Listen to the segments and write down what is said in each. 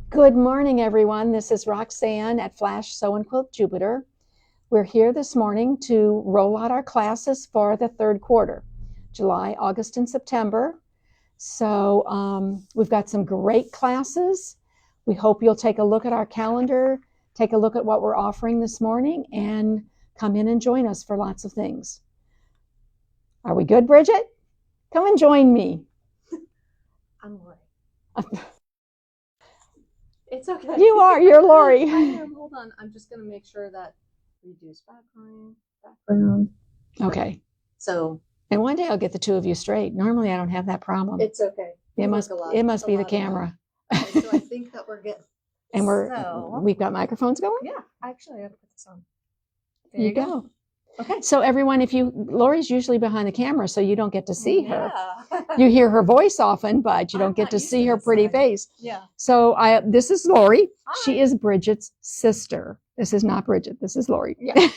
Good morning, everyone. This is Roxanne at Flash Sew Quilt Jupiter. We're here this morning to roll out our classes for the third quarter, July, August, and September. So we've got some great classes. We hope you'll take a look at our calendar, take a look at what we're offering this morning, and come in and join us for lots of things. Are we good, Bridget? Come and join me. I'm Lori. It's okay. You're Lori. I am. Hold on. I'm just going to make sure that reduce background. Okay. So. And one day I'll get the two of you straight. Normally I don't have that problem. It's okay. It must be the camera. Okay, so I think that we're good. And we've got microphones going? Yeah. Actually, I have to put this on. There you go. Okay. So everyone, Lori's usually behind the camera, so you don't get to see her. Yeah. You hear her voice often, but you don't get to see her pretty face. Yeah. So this is Lori. Hi. She is Bridget's sister. This is not Bridget. This is Lori. Yeah.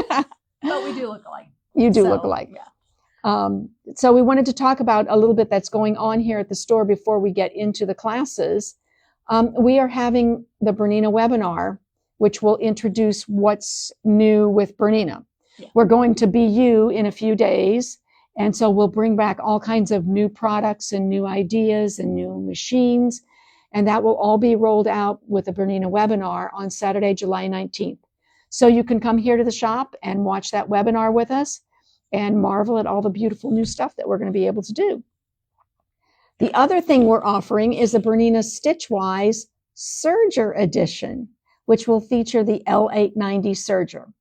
But we do look alike. You do look alike. Yeah. So we wanted to talk about a little bit that's going on here at the store before we get into the classes. We are having the Bernina webinar, which will introduce what's new with Bernina. Yeah. We're going to BU in a few days, and so we'll bring back all kinds of new products and new ideas and new machines, and that will all be rolled out with the Bernina webinar on Saturday, July 19th. So you can come here to the shop and watch that webinar with us and marvel at all the beautiful new stuff that we're going to be able to do. The other thing we're offering is the Bernina Stitchwise Serger Edition, which will feature the L890 serger.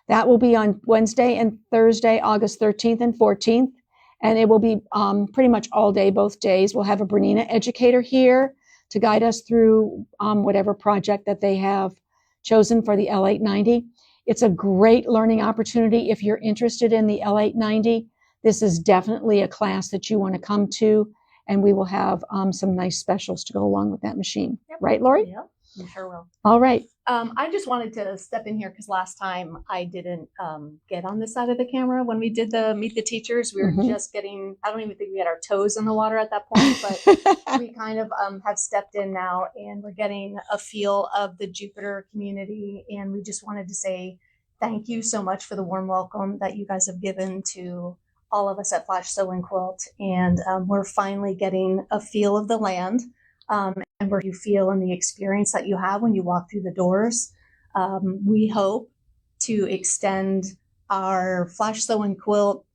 That will be on Wednesday and Thursday, August 13th and 14th, and it will be pretty much all day, both days. We'll have a Bernina educator here to guide us through whatever project that they have chosen for the L890. It's a great learning opportunity if you're interested in the L890. This is definitely a class that you want to come to, and we will have some nice specials to go along with that machine. Yep. Right, Lori? Yep, you sure will. All right. I just wanted to step in here because last time I didn't get on this side of the camera when we did the Meet the Teachers. We were just getting, I don't even think we had our toes in the water at that point, but we kind of have stepped in now and we're getting a feel of the Jupiter community. And we just wanted to say thank you so much for the warm welcome that you guys have given to all of us at Flash Sew Quilt. And we're finally getting a feel of the land. And where you feel and the experience that you have when you walk through the doors. We hope to extend our Flash Sew Quilt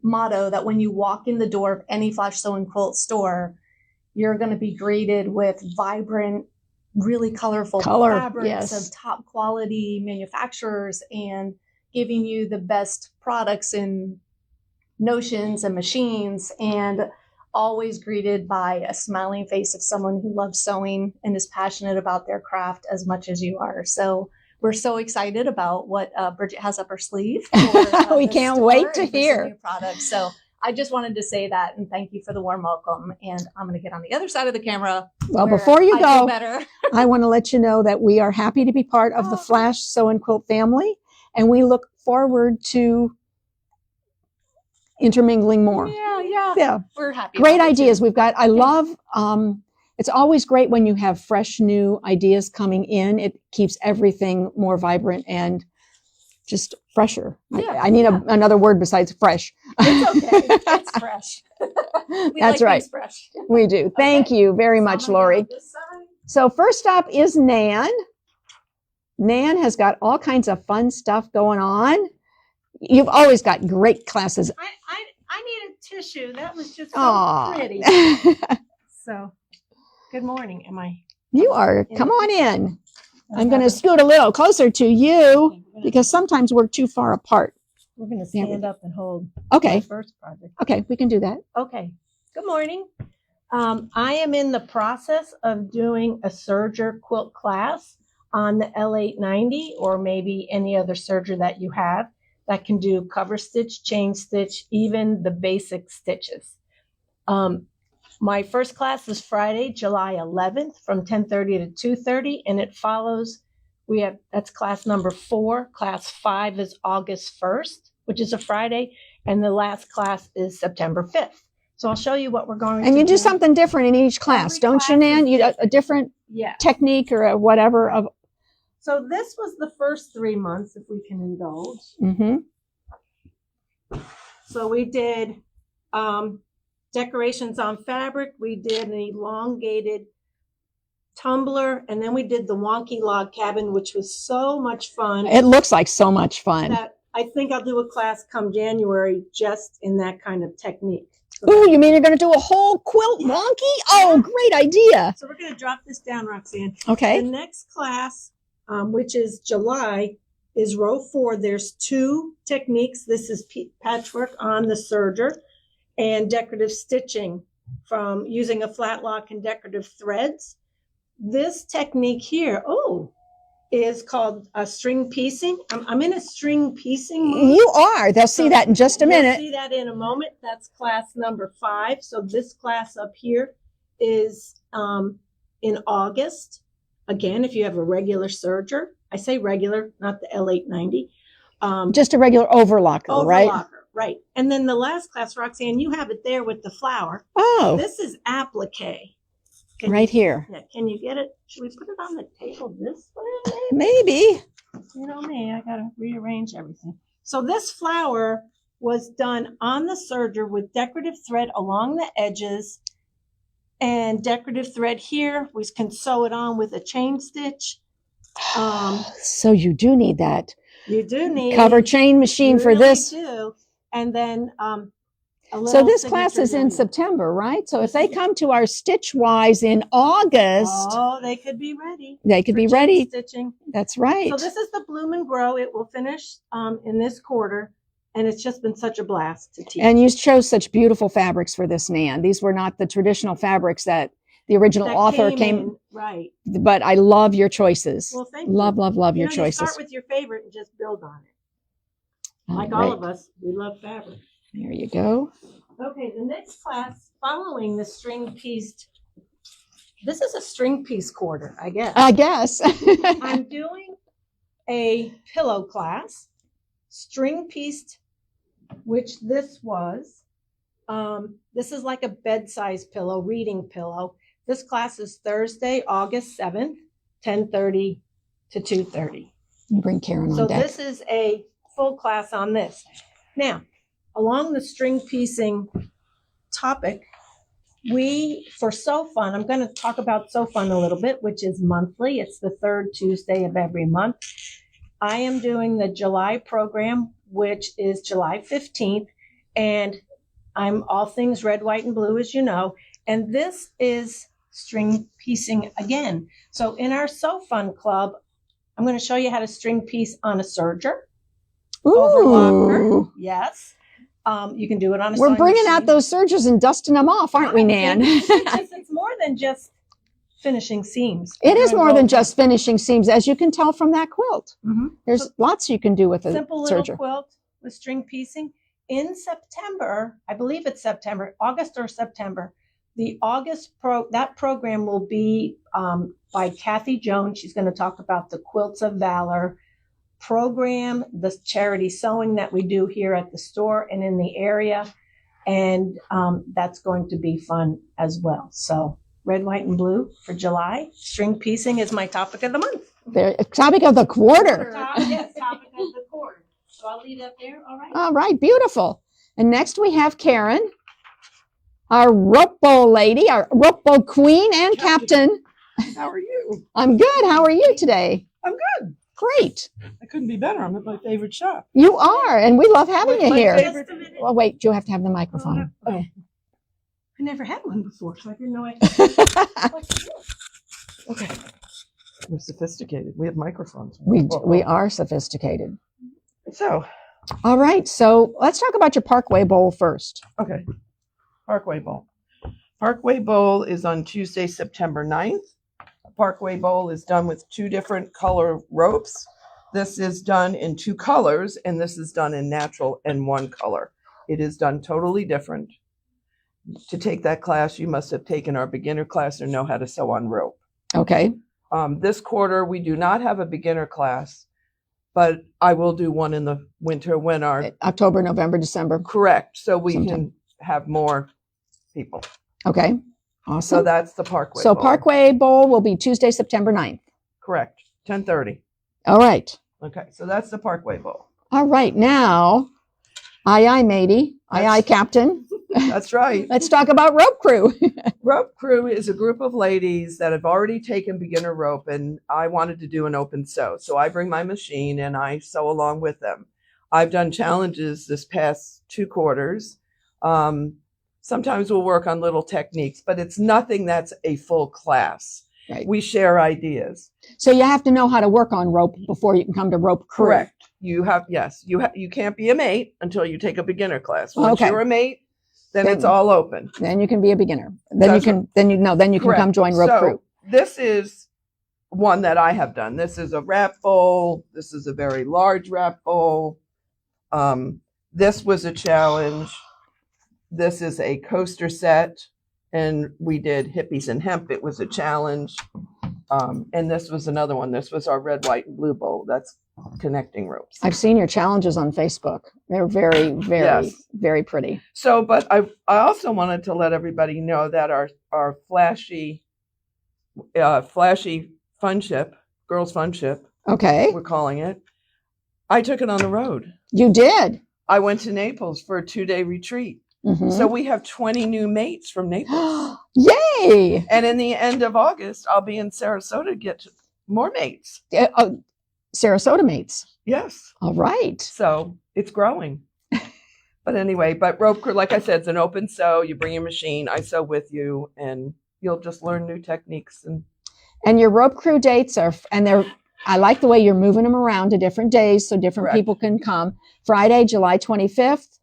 motto that when you walk in the door of any Flash Sew Quilt store, you're going to be greeted with vibrant, really colorful fabrics of top quality manufacturers and giving you the best products and notions and machines, and always greeted by a smiling face of someone who loves sewing and is passionate about their craft as much as you are. So we're so excited about what Bridget has up her sleeve. We can't wait to hear new products. So I just wanted to say that and thank you for the warm welcome. And I'm going to get on the other side of the camera. Well, before you go, I want to let you know that we are happy to be part of the Flash Sew Quilt family, and we look forward to intermingling more. Yeah. We're happy. Great ideas. I love, it's always great when you have fresh new ideas coming in. It keeps everything more vibrant and just fresher. Yeah, I need another word besides fresh. It's okay. It's fresh. That's right. Fresh. We do. Thank you very much, Lori. So first up is Nan. Nan has got all kinds of fun stuff going on. You've always got great classes. I need a tissue. That was just so pretty. So, good morning. Am I? You are. Come on in. I'm going to scoot a little closer to you because sometimes we're too far apart. We're going to stand up and hold my first project. Okay, we can do that. Okay. Good morning. I am in the process of doing a serger quilt class on the L890 or maybe any other serger that you have that can do cover stitch, chain stitch, even the basic stitches. My first class is Friday, July 11th from 10:30 to 2:30, and it follows, that's class number 4. Class 5 is August 1st, which is a Friday, and the last class is September 5th. So I'll show you what we're going to And you do something different in each class, Every don't you, class Nan? is You a different Yeah. technique or a whatever of. So this was the first 3 months, if we can indulge. Mm-hmm. So we did decorations on fabric. We did an elongated tumbler, and then we did the wonky log cabin, which was so much fun. It looks like so much fun. That I think I'll do a class come January just in that kind of technique. Ooh, you mean you're going to do a whole quilt wonky? Oh, great idea. So we're going to drop this down, Roxanne. Okay. The next class, which is July, is row 4. There's 2 techniques. This is patchwork on the serger and decorative stitching from using a flat lock and decorative threads. This technique here, is called string piecing. I'm in a string piecing mode. You are. They'll see that in just a minute. You'll see that in a moment. That's class number 5. So this class up here is in August. Again, if you have a regular serger, I say regular, not the L890. Just a regular overlocker, right? Overlocker, right. And then the last class, Roxanne, you have it there with the flower. Oh, This is applique. right here. Yeah, can you get it? Should we put it on the table this way? Maybe. You know me, I gotta rearrange everything. So this flower was done on the serger with decorative thread along the edges and decorative thread here. We can sew it on with a chain stitch. So you do need that You do need cover chain machine you for really this. do. And then a So little this class signature is in note. September, right? So if they come to our Stitch Wise in August, They could be ready. they could for be chain ready. Stitching. That's right. So this is the Bloom and Grow. It will finish in this quarter, and it's just been such a blast to teach. And you chose such beautiful fabrics for this, Nan. These were not the traditional fabrics that the original That author came in, right. but I love your choices. Well, thank love, you. love, love You your know, choices. You start with your favorite and just build on it. Like all of us, we love fabric. There you go. Okay, the next class following the string pieced. This is a string piece quarter, I guess. I guess. I'm doing a pillow class, string pieced, which this was. This is like a bed-size pillow, reading pillow. This class is Thursday, August 7th, 10:30 to 2:30. You bring Karen on So deck. this is a full class on this. Now, along the string piecing topic, for Sew Fun, I'm going to talk about Sew Fun a little bit, which is monthly. It's the 3rd Tuesday of every month. I am doing the July program, which is July 15th, and I'm all things red, white, and blue, as you know, and this is string piecing again. So in our Sew Fun Club, I'm going to show you how to string piece on a serger. Overlocker. Ooh. Yes. You can do it on a We're sewing bringing machine. out those sergers and dusting them off, aren't we, Nan? It's more than just finishing seams. It is We're more doing than both. just finishing seams, as you can tell from that quilt. Mhm. There's So lots you can do with a simple little serger. quilt with string piecing. In September, I believe it's September, August or September, the August that program will be by Kathy Jones. She's going to talk about the Quilts of Valor program, the charity sewing that we do here at the store and in the area. And that's going to be fun as well. So red, white, and blue for July. String piecing is my topic of the month. The topic of the quarter. Yes, topic of the quarter. So I'll leave that there. All right. All right, beautiful. And next we have Karen, our rope bowl lady, our rope bowl queen and captain. How are you? I'm good. How are you today? I'm good. Great. I couldn't be better. I'm at my favorite shop. You are, and we love having you My here. favorite- Just a minute. Well, wait, you have to have the microphone. Oh, I never had one before, so I didn't know what to do. okay. We're sophisticated. We have microphones. We are sophisticated. So, All right, so let's talk about your Parkway Bowl first. okay. Parkway Bowl. Parkway Bowl is on Tuesday, September 9th. Parkway Bowl is done with 2 different color ropes. This is done in 2 colors, and this is done in natural and 1 color. It is done totally different. To take that class, you must have taken our beginner class or know how to sew on rope. Okay. This quarter, we do not have a beginner class, but I will do one in the winter when our October, November, December. correct, so we Sometime. can have more people. Okay. So Awesome. that's the Parkway So Bowl. Parkway Bowl will be Tuesday, September 9th. Correct. 10:30. All right. Okay, so that's the Parkway Bowl. All right. Now, aye, matey. Aye, Captain. That's right. Let's talk about Rope Crew. Rope Crew is a group of ladies that have already taken beginner rope, and I wanted to do an open sew. So I bring my machine and I sew along with them. I've done challenges this past 2 quarters. Sometimes we'll work on little techniques, but it's nothing that's a full class. Right. We share ideas. So you have to know how to work on rope before you can come to Rope Crew. Correct. You have, yes, you can't be a mate until you take a beginner class. Once Okay. you're a mate, then Then- it's all open. Then you can be a beginner. Then That's you can can Correct. come join Rope So, Crew. This is one that I have done. This is a wrap bowl. This is a very large wrap bowl. This was a challenge. This is a coaster set, and we did hippies and hemp. It was a challenge. And this was another one. This was our red, white, and blue bowl. That's connecting ropes. I've seen your challenges on Facebook. They're very, very, Yes. very pretty. So, but I also wanted to let everybody know that our flashy fun ship, girls fun ship, Okay. we're calling it. I took it on the road. You did. I went to Naples for a 2-day retreat. Mhm. So we have 20 new mates from Naples. Yay. And in the end of August, I'll be in Sarasota to get more mates. Sarasota mates. Yes. All right. So it's growing. But anyway, but Rope Crew, like I said, it's an open sew. You bring your machine, I sew with you, and you'll just learn new techniques. And your Rope Crew dates I like the way you're moving them around to different days so different Correct. people can come. Friday, July 25th,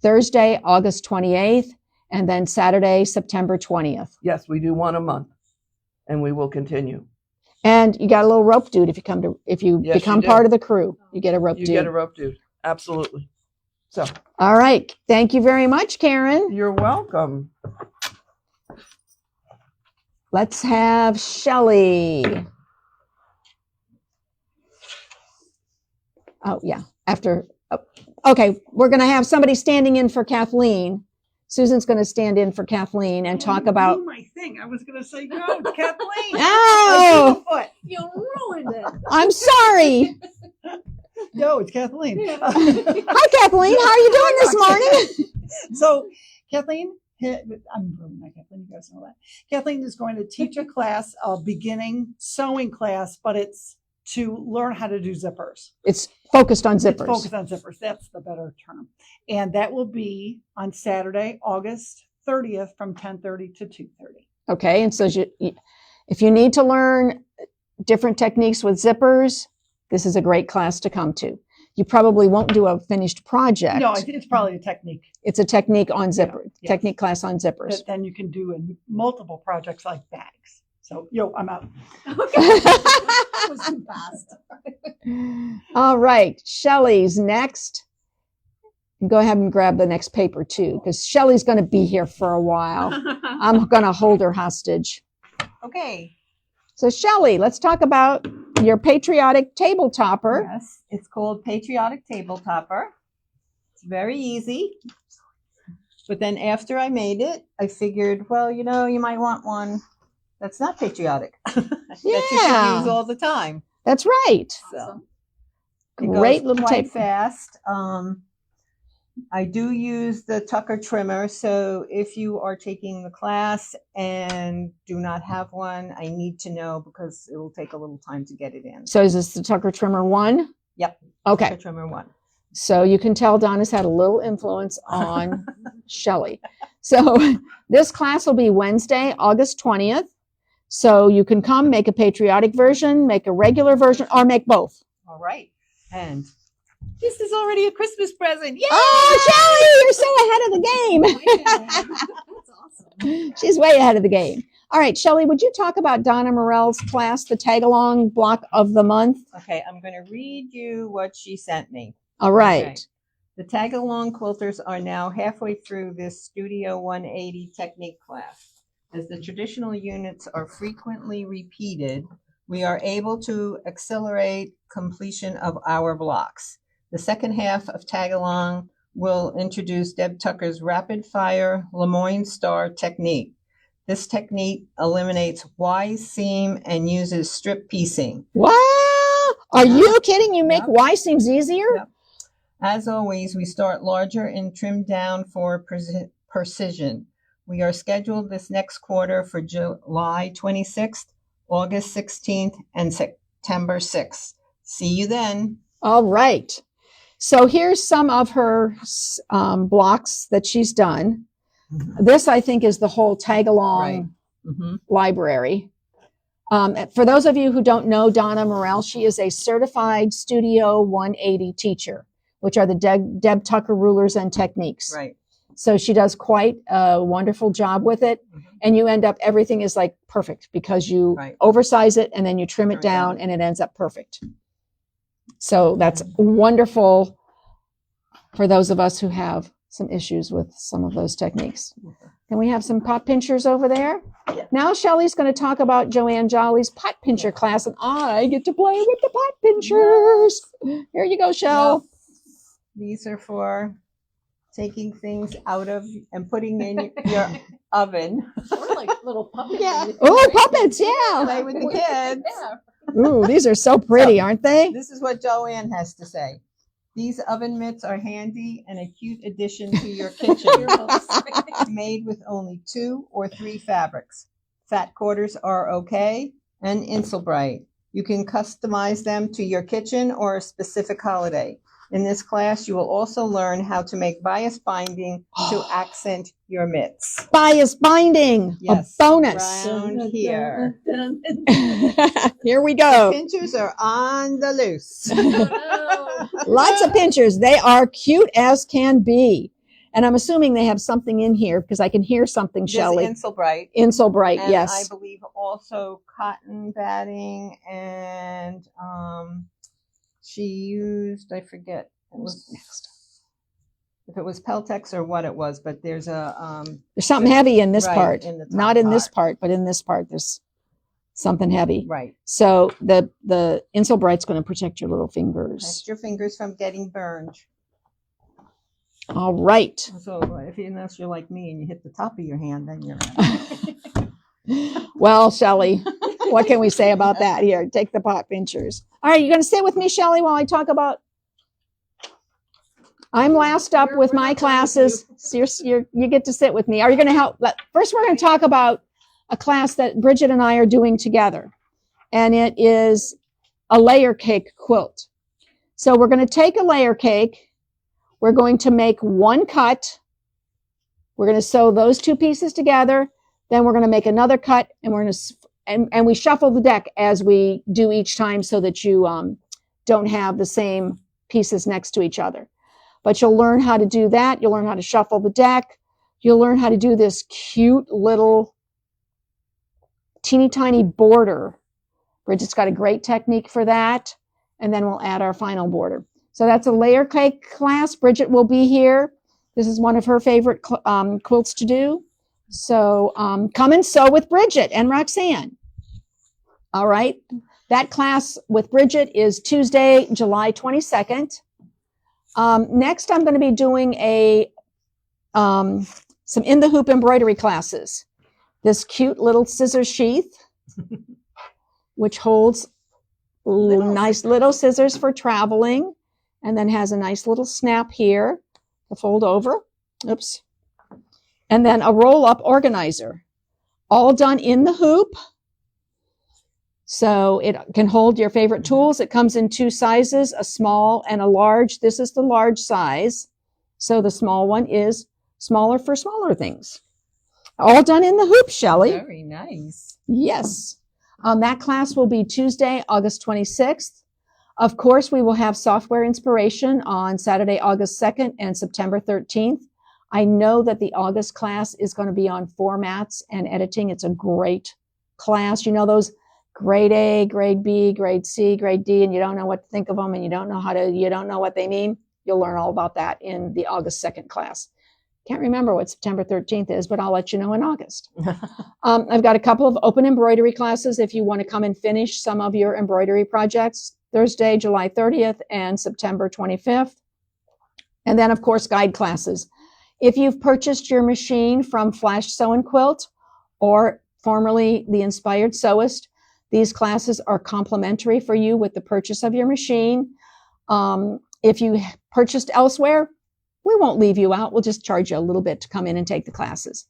Thursday, August 28th, and then Saturday, September 20th. Yes, we do one a month, and we will continue. And you got a little rope dude if you Yes, you become do. part of the crew. You get a rope You dude. get a rope dude. Absolutely. So All right. Thank you very much, Karen. you're welcome. Let's have Shelley. Oh, yeah. Okay. We're going to have somebody standing in for Kathleen. Susan's going to stand in for Kathleen and talk about. Do my thing. I was going to say no, Kathleen. Oh, Foot. You ruined it. I'm sorry. No, it's Kathleen. Hi, Kathleen. How are you doing this morning? So, Kathleen, I'm not Kathleen. You guys know that. Kathleen is going to teach a class, a beginning sewing class, but it's to learn how to do zippers. It's focused on It's zippers. focused on zippers. That's the better term. And that will be on Saturday, August 30th from 10:30 to 2:30. Okay. And so if you need to learn different techniques with zippers, this is a great class to come to. You probably won't do a finished project. No, it's probably a technique It's a technique on zipper, yes. technique class on zippers. that then you can do in multiple projects like bags. So, I'm out. That was too fast. All right. Shelley's next. Go ahead and grab the next paper too, because Shelley's going to be here for a while. I'm going to hold her hostage. Okay. So Shelley, let's talk about your patriotic table topper. Yes, it's called Patriotic Table Topper. It's very easy. But then after I made it, I figured, well, you might want one that's not patriotic. That you Yeah. can use all the time. That's right. So Great it goes little quite tape. fast. I do use the Tucker trimmer, so if you are taking the class and do not have one, I need to know because it will take a little time to get it in. So is this the Tucker Trimmer 1? Yep. Okay. Tucker trimmer 1. So you can tell Donna's had a little influence on Shelley. So this class will be Wednesday, August 20th. So you can come, make a patriotic version, make a regular version, or make both. All right. And this is already a Christmas present. Yay! Oh, Shelley, you're so ahead of the game. That's awesome. She's way ahead of the game. All right, Shelley, would you talk about Donna Morell's class, the tag-along block of the month? Okay, I'm going to read you what she sent me. All right. Okay. The tag-along quilters are now halfway through this Studio 180 technique class. As the traditional units are frequently repeated, we are able to accelerate completion of our blocks. The second half of tag-along will introduce Deb Tucker's rapid fire Lemoyne Star technique. This technique eliminates Y seam and uses strip piecing. What? Are you kidding? You make Yep. Y seams easier? Yep. As always, we start larger and trim down for precision. We are scheduled this next quarter for July 26th, August 16th, and September 6th. See you then. All right. So here's some of her blocks that she's done. This, I think, is the whole tag-along library. For those of you who don't know Donna Morrell, she is a certified Studio 180 teacher, which are the Deb Tucker rulers and techniques. Right. So she does quite a wonderful job with it. And you end up, everything is like perfect because you oversize it and then you trim it down and it ends up perfect. So that's wonderful for those of us who have some issues with some of those techniques. Can we have some pot pinchers over there? Yeah. Now Shelley's going to talk about Joanne Jolly's pot pincher class, and I get to play with the pot pinchers. Here you go, Shell. These are for taking things out of and putting in your oven. We're like little puppets. Yeah. Oh, puppets, yeah. Play with the kids. Ooh, these are so pretty, aren't they? This is what Joanne has to say. These oven mitts are handy and a cute addition to your kitchen. Made with only 2 or 3 fabrics. Fat quarters are okay, and Insulbright. You can customize them to your kitchen or a specific holiday. In this class, you will also learn how to make bias binding to accent your mitts. Bias binding, Yes, a bonus. around here. Here we go. Pinchers are on the loose. Lots of pinchers. They are cute as can be. And I'm assuming they have something in here because I can hear something, Shelley. Insulbright. Insulbright, And yes. I believe also cotton batting, and she used, I forget, if it was Peltex or what it was, but there's There's something heavy in this part. in the top Not in this part. part, but in this part, there's something heavy. Right. So the Insulbright's going to protect your little fingers. Protect your fingers from getting burned. All right. So unless you're like me and you hit the top of your hand, then you're Well, Shelley, what can we say about that? Here, take the pot pinchers. All right, you going to sit with me, Shelley, while I talk about... I'm last up with my classes. So you get to sit with me. Are you going to help? First, we're going to talk about a class that Bridget and I are doing together. And it is a layer cake quilt. So we're going to take a layer cake. We're going to make one cut. We're going to sew those 2 pieces together. Then we're going to make another cut, and we're going to and we shuffle the deck as we do each time so that you don't have the same pieces next to each other. But you'll learn how to do that. You'll learn how to shuffle the deck. You'll learn how to do this cute little teeny tiny border. Bridget's got a great technique for that. And then we'll add our final border. So that's a layer cake class. Bridget will be here. This is one of her favorite quilts to do. So come and sew with Bridget and Roxanne. All right. That class with Bridget is Tuesday, July 22nd. Next, I'm going to be doing some in the hoop embroidery classes. This cute little scissor sheath, which holds nice little scissors for traveling, and then has a nice little snap here to fold over. Oops. And then a roll-up organizer, all done in the hoop. So it can hold your favorite tools. It comes in 2 sizes, a small and a large. This is the large size. So the small one is smaller for smaller things. All done in the hoop, Shelley. Very nice. Yes. That class will be Tuesday, August 26th. Of course, we will have software inspiration on Saturday, August 2nd and September 13th. I know that the August class is going to be on formats and editing. It's a great class. You know those grade A, grade B, grade C, grade D, and you don't know what to think of them, and you don't know what they mean. You'll learn all about that in the August 2nd class. Can't remember what September 13th is, but I'll let you know in August. I've got a couple of open embroidery classes if you want to come and finish some of your embroidery projects. Thursday, July 30th and September 25th. And then, of course, guide classes. If you've purchased your machine from Flash Sew Quilt, or formerly the Inspired Sewist, these classes are complimentary for you with the purchase of your machine. If you purchased elsewhere, we won't leave you out. We'll just charge you a little bit to come in and take the classes.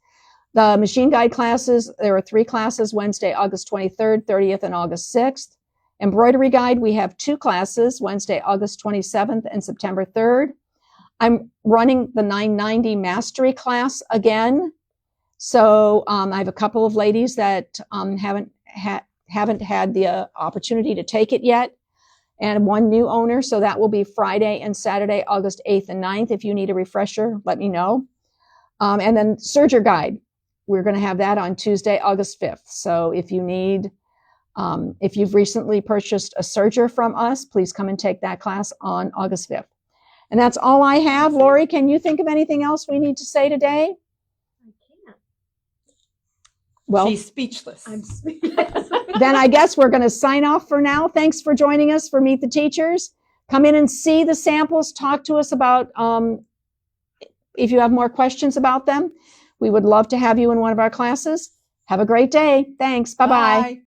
The machine guide classes, there are 3 classes, Wednesday, August 23rd, 30th, and August 6th. Embroidery guide, we have 2 classes, Wednesday, August 27th and September 3rd. I'm running the 990 mastery class again. So I have a couple of ladies that haven't had the opportunity to take it yet, and 1 new owner. So that will be Friday and Saturday, August 8th and 9th. If you need a refresher, let me know. And then Serger Guide, we're going to have that on Tuesday, August 5th. So if you need, if you've recently purchased a serger from us, please come and take that class on August 5th. And that's all I have. Lori, can you think of anything else we need to say today? I can't. Well, She's speechless. I'm speechless. then I guess we're going to sign off for now. Thanks for joining us for Meet the Teachers. Come in and see the samples. Talk to us about if you have more questions about them. We would love to have you in one of our classes. Have a great day. Thanks. Bye-bye. Bye.